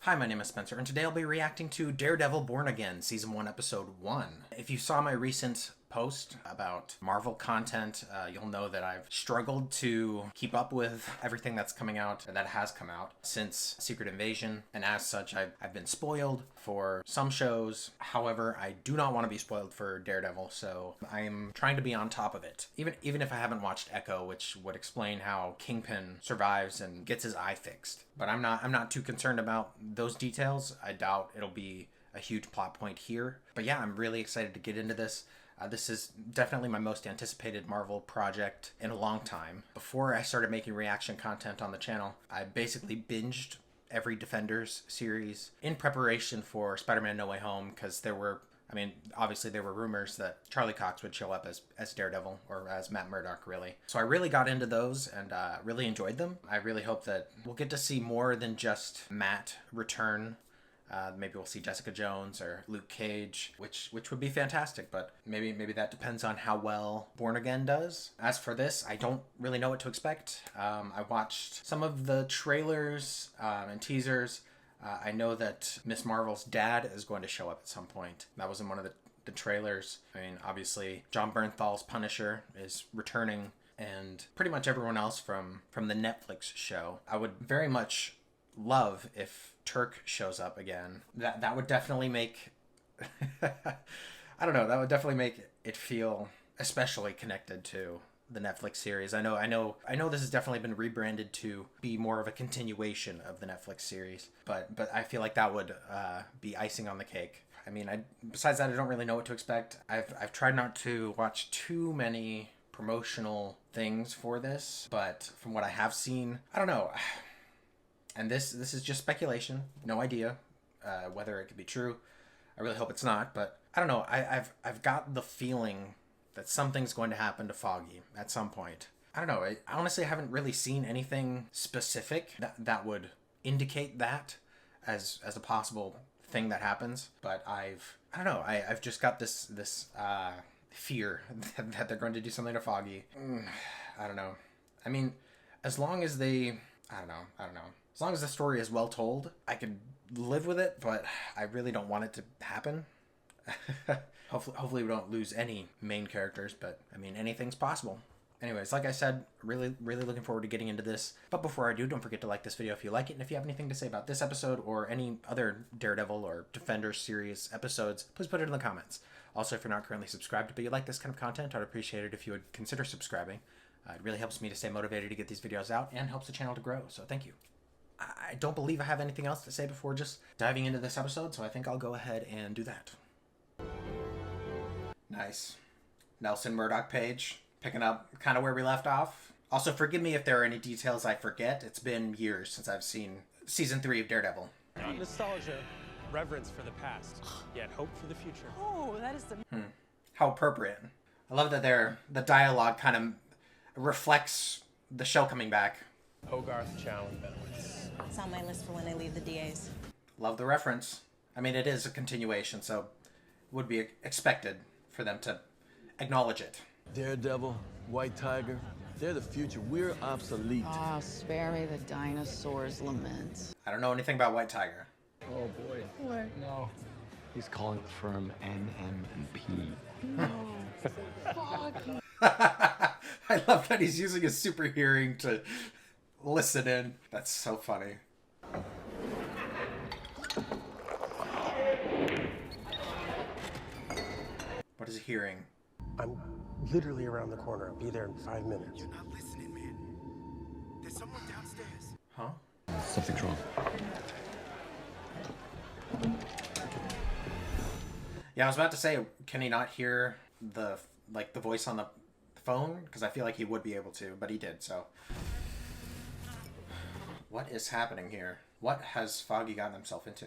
Hi, my name is Spencer, and today I'll be reacting to Daredevil Born Again, Season 1, Episode 1. If you saw my recent post about Marvel content, you'll know that I've struggled to keep up with everything that's coming out, and that has come out since Secret Invasion, and as such, I've been spoiled for some shows. However, I do not want to be spoiled for Daredevil, so I'm trying to be on top of it. Even if I haven't watched Echo, which would explain how Kingpin survives and gets his eye fixed. But I'm not too concerned about those details. I doubt it'll be a huge plot point here. But yeah, I'm really excited to get into this. This is definitely my most anticipated Marvel project in a long time. Before I started making reaction content on the channel, I basically binged every Defenders series in preparation for Spider-Man No Way Home, because obviously there were rumors that Charlie Cox would show up as Daredevil, or as Matt Murdock, really. So I really got into those and really enjoyed them. I really hope that we'll get to see more than just Matt return. Maybe we'll see Jessica Jones or Luke Cage, which would be fantastic, but maybe that depends on how well Born Again does. As for this, I don't really know what to expect. I watched some of the trailers and teasers. I know that Miss Marvel's dad is going to show up at some point. That was in one of the trailers. I mean, obviously, John Bernthal's Punisher is returning, and pretty much everyone else from the Netflix show. I would very much love if Turk shows up again. That would definitely make I don't know, that would definitely make it feel especially connected to the Netflix series. I know this has definitely been rebranded to be more of a continuation of the Netflix series, but I feel like that would be icing on the cake. I mean, besides that, I don't really know what to expect. I've tried not to watch too many promotional things for this, but from what I have seen, I don't know. And this is just speculation, no idea whether it could be true. I really hope it's not, but I don't know. I've got the feeling that something's going to happen to Foggy at some point. I don't know. I honestly haven't really seen anything specific that would indicate that as a possible thing that happens. But I don't know. I've just got this fear that they're going to do something to Foggy. I don't know. I mean, as long as they, I don't know. As long as the story is well told, I could live with it, but I really don't want it to happen. Hopefully we don't lose any main characters, but I mean, anything's possible. Anyways, like I said, really looking forward to getting into this. But before I do, don't forget to like this video if you like it, and if you have anything to say about this episode or any other Daredevil or Defenders series episodes, please put it in the comments. Also, if you're not currently subscribed but you like this kind of content, I'd appreciate it if you would consider subscribing. It really helps me to stay motivated to get these videos out and helps the channel to grow, so thank you. I don't believe I have anything else to say before just diving into this episode, so I think I'll go ahead and do that. Nice. Nelson Murdock page, picking up kind of where we left off. Also, forgive me if there are any details I forget. It's been years since I've seen Season 3 of Daredevil. Nostalgia, reverence for the past, yet hope for the future. Oh, that is the... How appropriate. I love that the dialogue kind of reflects the show coming back. Hogarth Chow benefits. It's on my list for when I leave the DAs. Love the reference. I mean, it is a continuation, so it would be expected for them to acknowledge it. Daredevil, White Tiger, they're the future. We're obsolete. Ah, spare me the dinosaurs' lament. I don't know anything about White Tiger. Oh boy. What? No. He's calling the firm NM&P. No. Fuck. I love that he's using his super hearing to listen in. That's so funny. What is he hearing? I'm literally around the corner. I'll be there in 5 minutes. You're not listening, man. There's someone downstairs. Huh? Something's wrong. Yeah, I was about to say, can he not hear the voice on the phone? Because I feel like he would be able to, but he did, so. What is happening here? What has Foggy gotten himself into?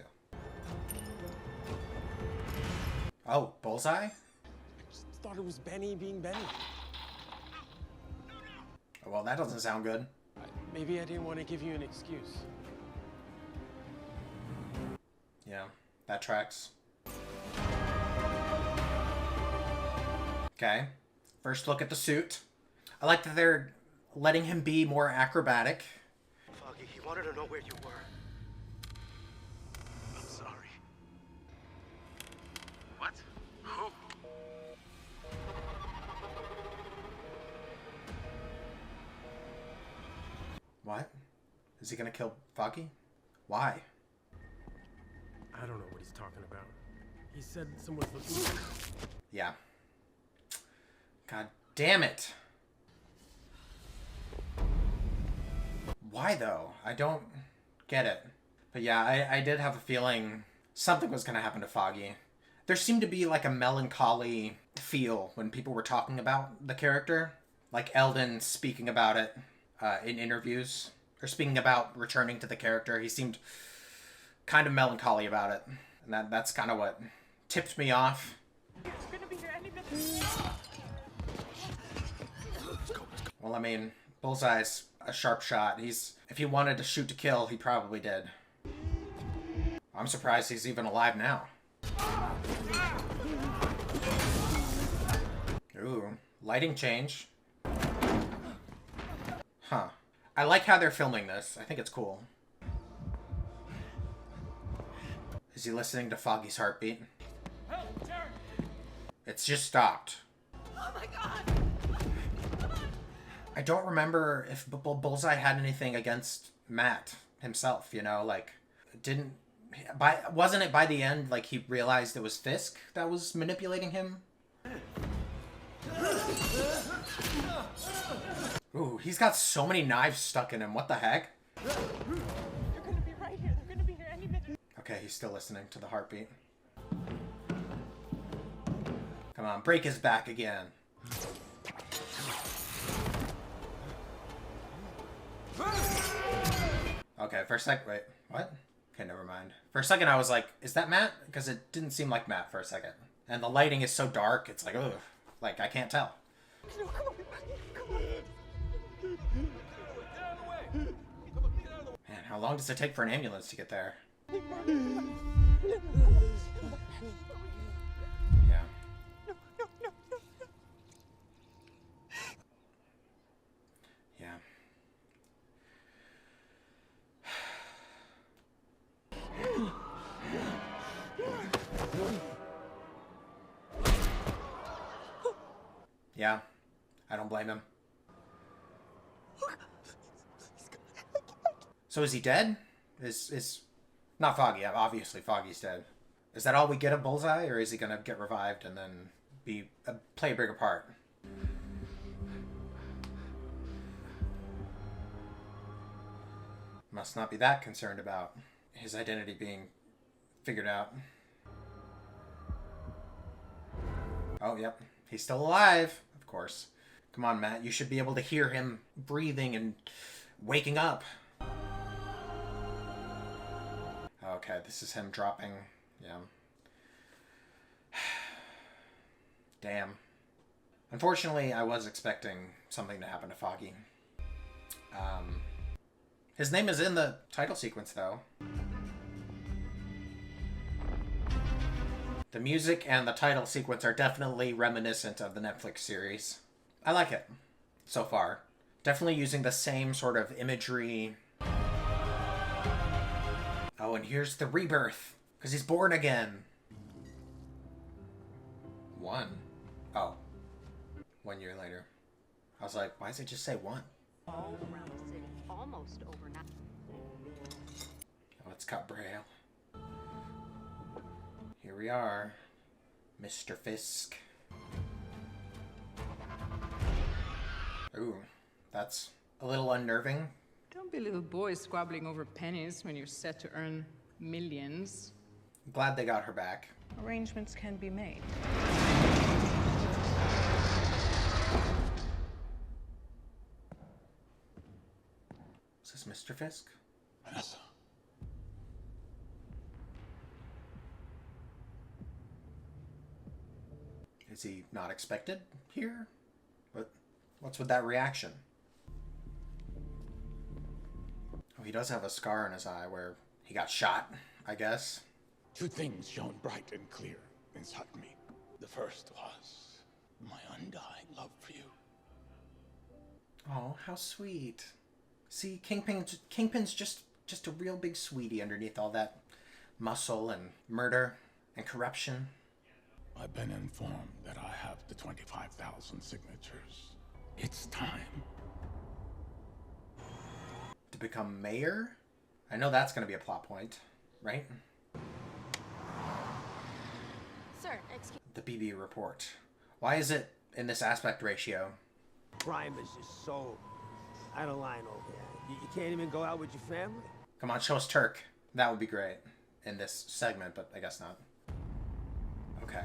Oh, Bullseye? I just thought it was Benny being Benny. Well, that doesn't sound good. Maybe I didn't want to give you an excuse. Yeah, that tracks. Okay, first look at the suit. I like that they're letting him be more acrobatic. Foggy, he wanted to know where you were. Is he gonna kill Foggy? Why? I don't know what he's talking about. He said someone's looking. Yeah. God damn it. Why though? I don't get it. But yeah, I did have a feeling something was gonna happen to Foggy. There seemed to be like a melancholy feel when people were talking about the character. Like Eldon speaking about it in interviews. Or speaking about returning to the character. He seemed kind of melancholy about it. And that's kind of what tipped me off. Well, I mean, Bullseye's a sharp shot. If he wanted to shoot to kill, he probably did. I'm surprised he's even alive now. Ooh, lighting change. Huh. I like how they're filming this. I think it's cool. Is he listening to Foggy's heartbeat? It's just stopped. Oh my god! I don't remember if Bullseye had anything against Matt himself, you know, like, wasn't it by the end, like, he realized it was Fisk that was manipulating him? Ooh, he's got so many knives stuck in him, what the heck? They're gonna be right here. They're gonna be here any minute. Okay, he's still listening to the heartbeat. Come on, break his back again. Okay, for a sec, wait, what? Okay, never mind. For a second I was like, is that Matt? Because it didn't seem like Matt for a second. And the lighting is so dark, it's like, ugh. Like, I can't tell. No, come on. Come on. Man, how long does it take for an ambulance to get there? Yeah. Yeah. Yeah, I don't blame him. So is he dead? Is not Foggy? Obviously, Foggy's dead. Is that all we get of Bullseye, or is he gonna get revived and then play a bigger part? Must not be that concerned about his identity being figured out. Oh, yep. He's still alive, of course. Come on, Matt. You should be able to hear him breathing and waking up. Okay, this is him dropping. Yeah. Damn. Unfortunately, I was expecting something to happen to Foggy. His name is in the title sequence, though. The music and the title sequence are definitely reminiscent of the Netflix series. I like it, so far. Definitely using the same sort of imagery. Oh, and here's the rebirth, because he's born again. 1. Oh. 1 year later. I was like, why does it just say 1? All around the city, almost overnight. Oh, it's got Braille. Here we are, Mr. Fisk. Ooh, that's a little unnerving. Don't be little boys squabbling over pennies when you're set to earn millions. I'm glad they got her back. Arrangements can be made. Is this Mr. Fisk? Vanessa. Is he not expected here? What's with that reaction? Oh, he does have a scar in his eye where he got shot, I guess. 2 things shone bright and clear inside me. The first was my undying love for you. Oh, how sweet. See, Kingpin's just a real big sweetie underneath all that muscle and murder and corruption. I've been informed that I have the 25,000 signatures. It's time. to become mayor? I know that's going to be a plot point, right? Sir, excuse The BB report. Why is it in this aspect ratio? Crime is just so out of line over there. You can't even go out with your family? Come on, show us Turk. That would be great in this segment, but I guess not. Okay.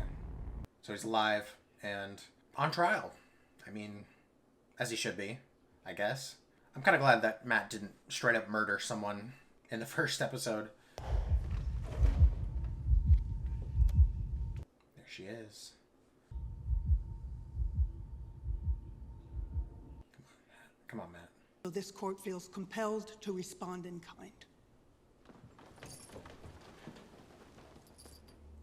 So he's alive and on trial. I mean, as he should be, I guess. I'm kind of glad that Matt didn't straight up murder someone in the first episode. There she is. Come on, Matt. So this court feels compelled to respond in kind.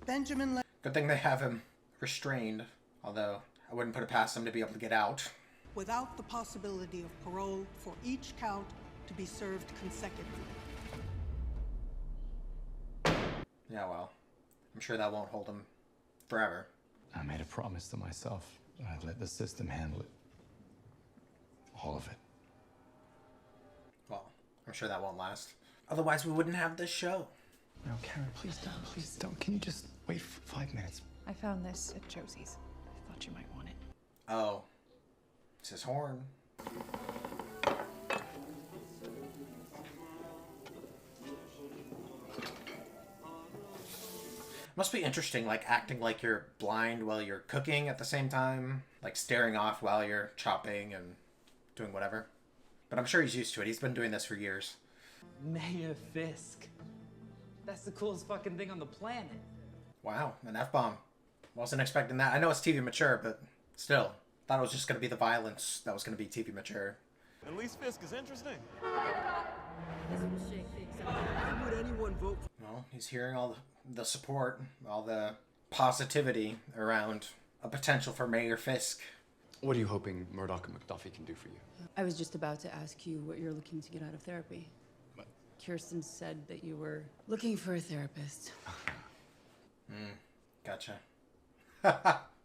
Benjamin... Good thing they have him restrained, although I wouldn't put it past him to be able to get out. Without the possibility of parole for each count to be served consecutively. Yeah, well, I'm sure that won't hold him forever. I made a promise to myself that I'd let the system handle it. All of it. Well, I'm sure that won't last. Otherwise, we wouldn't have this show. No, Karen, please don't. Please don't. Can you just wait for 5 minutes? I found this at Josie's. I thought you might want it. Oh. It's his horn. Must be interesting, like, acting like you're blind while you're cooking at the same time. Like, staring off while you're chopping and doing whatever. But I'm sure he's used to it. He's been doing this for years. Mayor Fisk. That's the coolest fucking thing on the planet. Wow, an F-bomb. Wasn't expecting that. I know it's TV mature, but still. Thought it was just going to be the violence that was going to be TV mature. At least Fisk is interesting. Would anyone vote for... Well, he's hearing all the support, all the positivity around a potential for Mayor Fisk. What are you hoping Murdoch and McDuffie can do for you? I was just about to ask you what you're looking to get out of therapy. What? Kirsten said that you were looking for a therapist. Gotcha.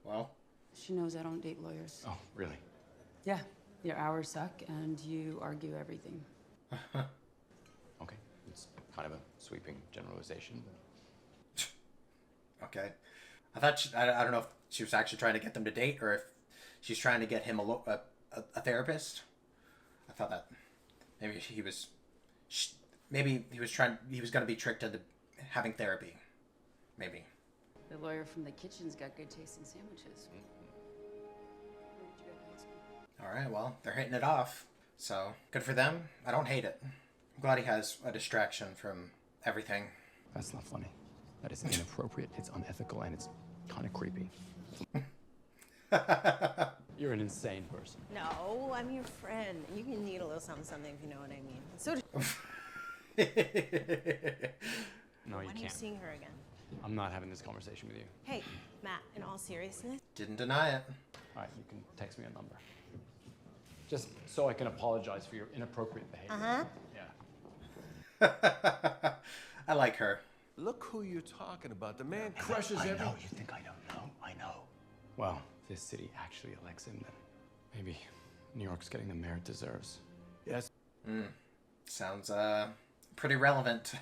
Well. She knows I don't date lawyers. Oh, really? Yeah. Your hours suck and you argue everything. Okay. It's kind of a sweeping generalization. Okay. I thought I don't know if she was actually trying to get them to date or if she's trying to get him a therapist. I thought that maybe he was going to be tricked into having therapy. Maybe. The lawyer from the kitchen's got good taste in sandwiches. Where did you go to high school? All right, well, they're hitting it off. So, good for them. I don't hate it. I'm glad he has a distraction from everything. That's not funny. That is inappropriate, it's unethical, and it's kind of creepy. You're an insane person. No, I'm your friend. You can need a little something if you know what I mean. So No, you when are you can't. seeing her again? I'm not having this conversation with you. Hey, Matt, in all seriousness? Didn't deny it. All right, you can text me a number. Just so I can apologize for your inappropriate behavior. Uh-huh. Yeah. I like her. Look who you're talking about. The man crushes I every... know. You think I don't know? I know. Well, if this city actually elects him, then maybe New York's getting the mayor it deserves. Yes. Sounds pretty relevant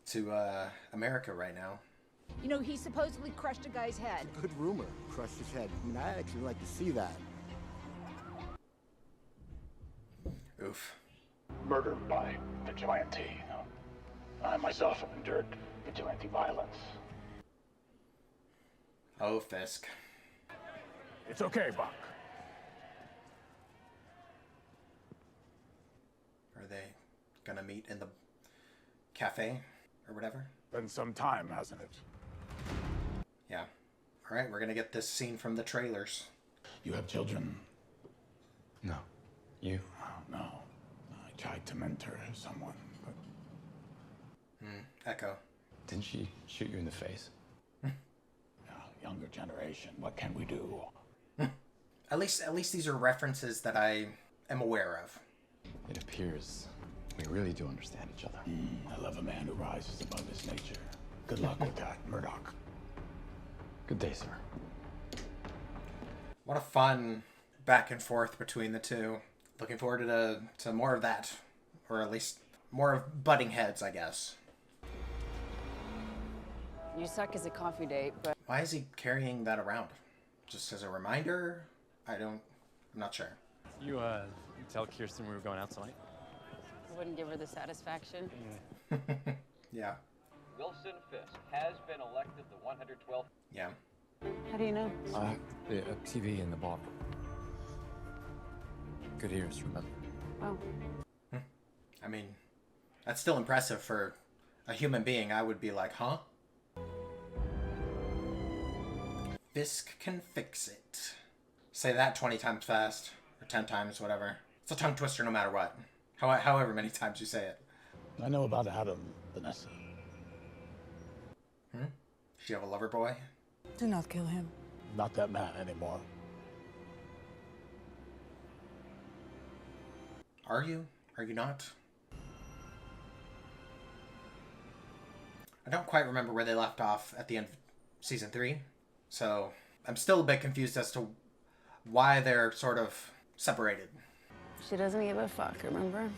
to America right now. You know, he supposedly crushed a guy's head. Good rumor. Crushed his head. I mean, I'd actually like to see that. Oof. Murder by vigilante. I myself have endured vigilante violence. Oh, Fisk. It's okay, Buck. Are they gonna meet in the cafe or whatever? Been some time, hasn't it? Yeah. All right, we're gonna get this scene from the trailers. You have children? No. You? Oh, no. I tried to mentor someone, but... Echo. Didn't she shoot you in the face? Younger generation, what can we do? At least these are references that I am aware of. It appears we really do understand each other. I love a man who rises above his nature. Good luck with that, Murdoch. Good day, sir. What a fun back and forth between the two. Looking forward to more of that or at least more of butting heads, I guess. You suck as a coffee date, but... Why is he carrying that around? Just as a reminder? I'm not sure. You tell Kirsten we were going out tonight? Wouldn't give her the satisfaction. Yeah. Wilson Fisk has been elected the 112th. Yeah. How do you know? The TV in the bar. Good ears, remember? Oh. I mean, that's still impressive for a human being. I would be like, huh? Fisk can fix it. Say that 20 times fast, or 10 times, whatever. It's a tongue twister no matter what. However many times you say it. I know about Adam, Vanessa. Does she have a lover boy? Do not kill him. Not that man anymore. Are you? Are you not? I don't quite remember where they left off at the end of season 3. So I'm still a bit confused as to why they're sort of separated. She doesn't give a fuck, remember?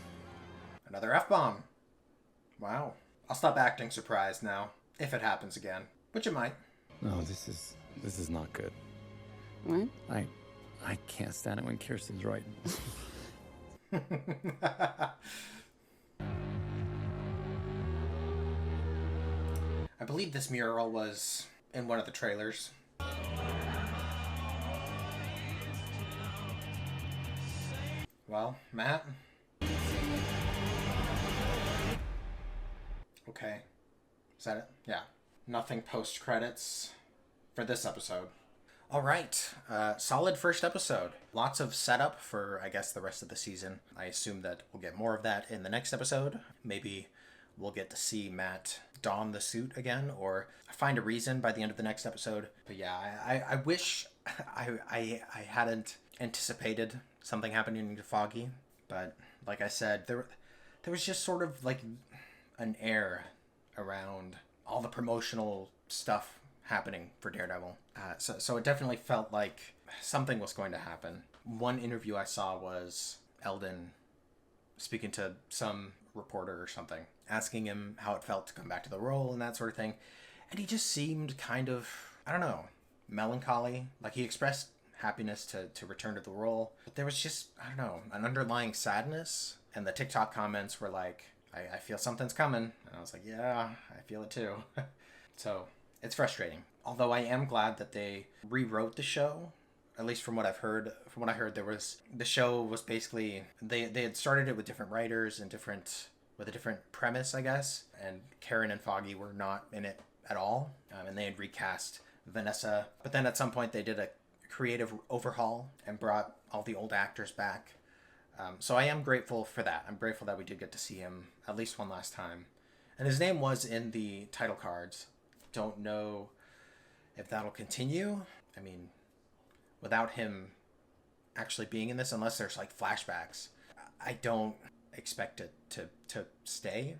Another F-bomb. Wow. I'll stop acting surprised now, if it happens again. Which it might. No, this is not good. What? I can't stand it when Kirsten's right. I believe this mural was in one of the trailers. Well, Matt? Okay. Is that it? Yeah. Nothing post-credits for this episode. Alright, solid first episode. Lots of setup for, I guess, the rest of the season. I assume that we'll get more of that in the next episode. Maybe we'll get to see Matt don the suit again, or find a reason by the end of the next episode. But yeah, I wish I hadn't anticipated something happening to Foggy. But like I said, there was just sort of like an air around all the promotional stuff happening for Daredevil. So it definitely felt like something was going to happen. One interview I saw was Eldon speaking to some reporter or something, asking him how it felt to come back to the role and that sort of thing. And he just seemed kind of, I don't know, melancholy. Like he expressed happiness to return to the role. But there was just, I don't know, an underlying sadness. And the TikTok comments were like, I feel something's coming. And I was like, yeah, I feel it too. So it's frustrating. Although I am glad that they rewrote the show. At least from what I've heard. From what I heard, the show was basically, they had started it with different writers and with a different premise, I guess. And Karen and Foggy were not in it at all. And they had recast Vanessa. But then at some point they did a creative overhaul and brought all the old actors back. So I am grateful for that. I'm grateful that we did get to see him at least one last time. And his name was in the title cards. Don't know if that'll continue. I mean, without him actually being in this, unless there's like flashbacks, I don't expect it to stay.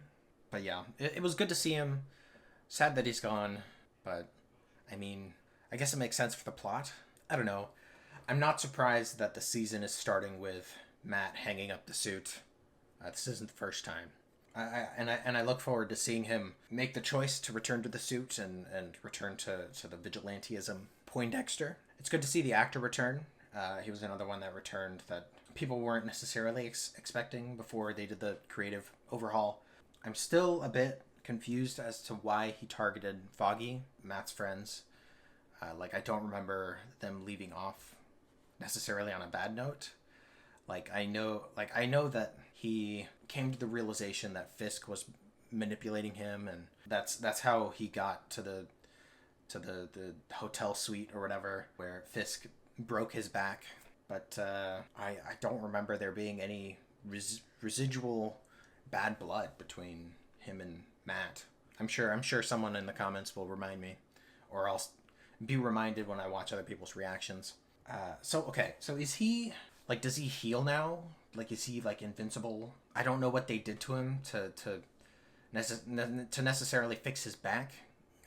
But yeah, it was good to see him. Sad that he's gone, but I mean, I guess it makes sense for the plot. I don't know. I'm not surprised that the season is starting with Matt hanging up the suit. This isn't the first time. I look forward to seeing him make the choice to return to the suit and return to the vigilantism Poindexter. It's good to see the actor return. He was another one that returned that people weren't necessarily expecting before they did the creative overhaul. I'm still a bit confused as to why he targeted Foggy, Matt's friends. I don't remember them leaving off necessarily on a bad note. I know that he came to the realization that Fisk was manipulating him, and that's how he got to the hotel suite or whatever where Fisk broke his back. But I don't remember there being any residual bad blood between him and Matt. I'm sure someone in the comments will remind me, or I'll be reminded when I watch other people's reactions. So is he does he heal now? Is he invincible? I don't know what they did to him to necessarily fix his back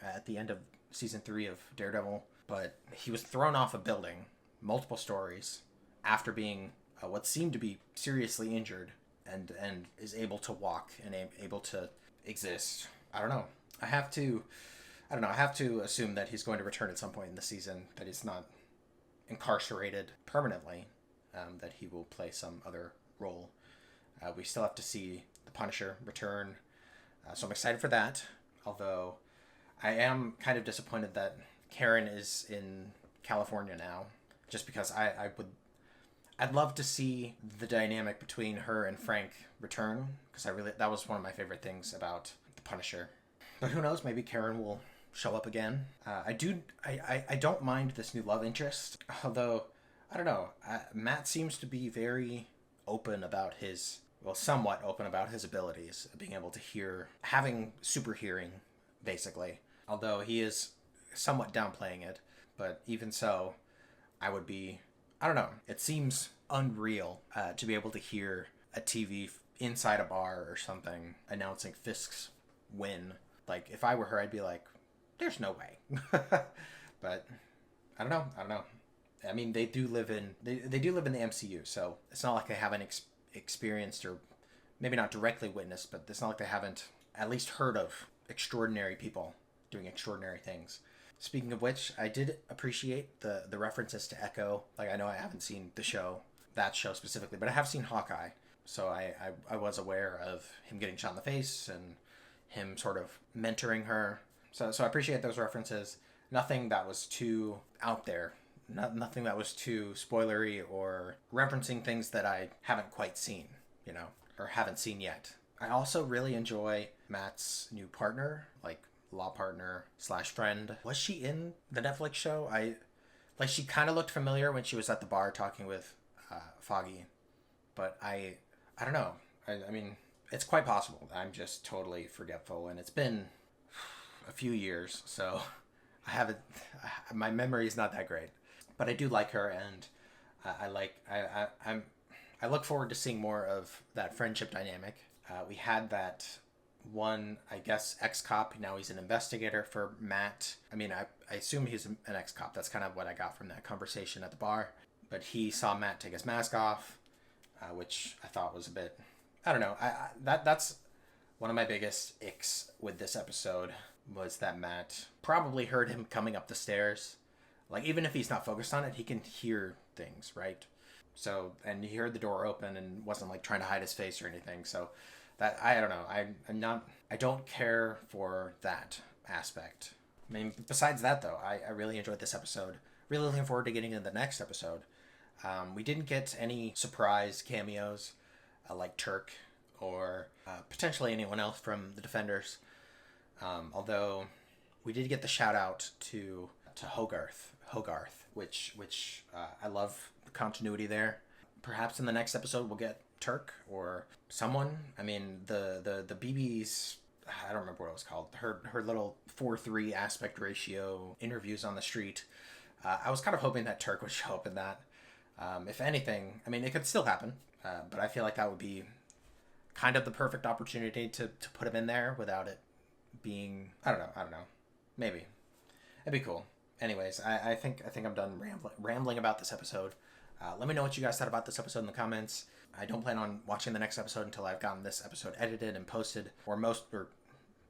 at the end of season 3 of Daredevil, but he was thrown off a building, multiple stories, after being what seemed to be seriously injured, and is able to walk and able to exist. I don't know. I have to assume that he's going to return at some point in the season, that he's not incarcerated permanently, that he will play some other role. We still have to see the Punisher return, so I'm excited for that. Although I am kind of disappointed that Karen is in California now, just because I'd love to see the dynamic between her and Frank return, because that was one of my favorite things about the Punisher. But who knows? Maybe Karen will show up again. I don't mind this new love interest, although I don't know. Matt seems to be very open about somewhat open about his abilities, being able to hear, having super hearing, basically. Although he is somewhat downplaying it, but even so, I don't know. It seems unreal to be able to hear a TV inside a bar or something announcing Fisk's win. Like, if I were her, I'd be like, there's no way. But I don't know. I mean, they do live in the MCU, so it's not like they haven't experienced, or maybe not directly witnessed, but it's not like they haven't at least heard of extraordinary people doing extraordinary things. Speaking of which, I did appreciate the references to Echo. Like, I know I haven't seen that show specifically, but I have seen Hawkeye, so I was aware of him getting shot in the face and him sort of mentoring her. So I appreciate those references. Nothing that was too out there. Nothing that was too spoilery or referencing things that I haven't quite seen, or haven't seen yet. I also really enjoy Matt's new partner, like law partner / friend. Was she in the Netflix show? She kind of looked familiar when she was at the bar talking with Foggy, but I don't know. I mean, it's quite possible. I'm just totally forgetful, and it's been a few years, so my memory is not that great. But I do like her, and I look forward to seeing more of that friendship dynamic. We had that one, I guess, ex-cop. Now he's an investigator for Matt. I mean, I assume he's an ex-cop. That's kind of what I got from that conversation at the bar. But he saw Matt take his mask off, which I thought was a bit, I don't know. That's one of my biggest icks with this episode, was that Matt probably heard him coming up the stairs. Like, even if he's not focused on it, he can hear things, right? So, and he heard the door open and wasn't like trying to hide his face or anything. So that, I don't know. I don't care for that aspect. I mean, besides that though, I really enjoyed this episode. Really looking forward to getting into the next episode. We didn't get any surprise cameos like Turk or potentially anyone else from the Defenders. Although we did get the shout out to Hogarth, which I love the continuity there. Perhaps in the next episode we'll get Turk or someone. I mean, the BB's, I don't remember what it was called, her little 4:3 aspect ratio interviews on the street. I was kind of hoping that Turk would show up in that. If anything, I mean, it could still happen, but I feel like that would be kind of the perfect opportunity to put him in there without it being, I don't know. Maybe. It'd be cool. Anyways, I think I'm done rambling about this episode. Let me know what you guys thought about this episode in the comments. I don't plan on watching the next episode until I've gotten this episode edited and posted, or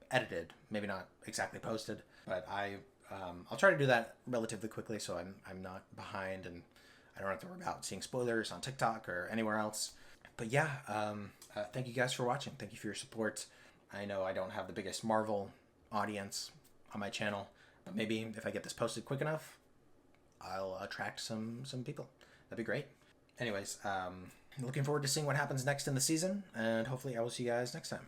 edited, maybe not exactly posted, but I'll try to do that relatively quickly so I'm not behind and I don't have to worry about seeing spoilers on TikTok or anywhere else. But yeah, thank you guys for watching. Thank you for your support. I know I don't have the biggest Marvel audience on my channel, but maybe if I get this posted quick enough, I'll attract some people. That'd be great. Anyways, looking forward to seeing what happens next in the season, and hopefully I will see you guys next time.